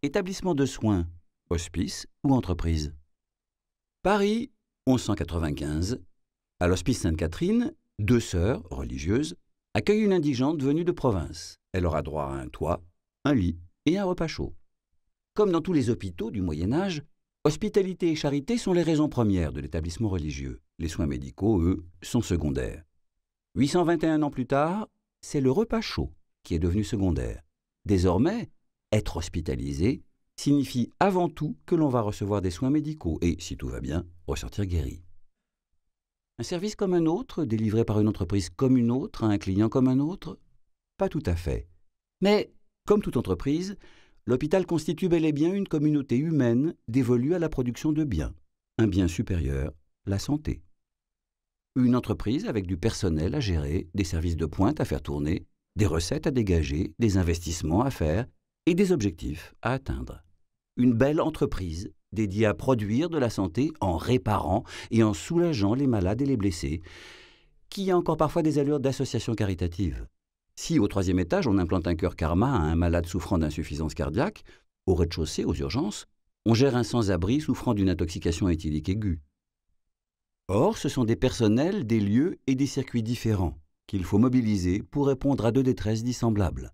Établissement de soins, hospice ou entreprise. Paris, 1195. À l'hospice Sainte-Catherine, 2 sœurs religieuses accueillent une indigente venue de province. Elle aura droit à un toit, un lit et un repas chaud. Comme dans tous les hôpitaux du Moyen-Âge, hospitalité et charité sont les raisons premières de l'établissement religieux. Les soins médicaux, eux, sont secondaires. 821 ans plus tard, c'est le repas chaud qui est devenu secondaire. Désormais, être hospitalisé signifie avant tout que l'on va recevoir des soins médicaux et, si tout va bien, ressortir guéri. Un service comme un autre, délivré par une entreprise comme une autre, à un client comme un autre? Pas tout à fait. Mais, comme toute entreprise, l'hôpital constitue bel et bien une communauté humaine dévolue à la production de biens. Un bien supérieur, la santé. Une entreprise avec du personnel à gérer, des services de pointe à faire tourner, des recettes à dégager, des investissements à faire et des objectifs à atteindre. Une belle entreprise dédiée à produire de la santé en réparant et en soulageant les malades et les blessés, qui a encore parfois des allures d'association caritative. Si au 3e étage on implante un cœur Karma à un malade souffrant d'insuffisance cardiaque, au rez-de-chaussée, aux urgences, on gère un sans-abri souffrant d'une intoxication éthylique aiguë. Or, ce sont des personnels, des lieux et des circuits différents qu'il faut mobiliser pour répondre à 2 détresses dissemblables.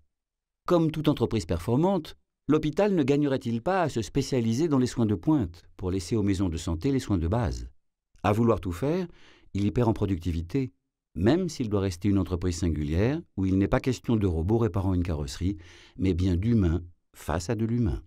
Comme toute entreprise performante, l'hôpital ne gagnerait-il pas à se spécialiser dans les soins de pointe pour laisser aux maisons de santé les soins de base? À vouloir tout faire, il y perd en productivité, même s'il doit rester une entreprise singulière où il n'est pas question de robots réparant une carrosserie, mais bien d'humains face à de l'humain.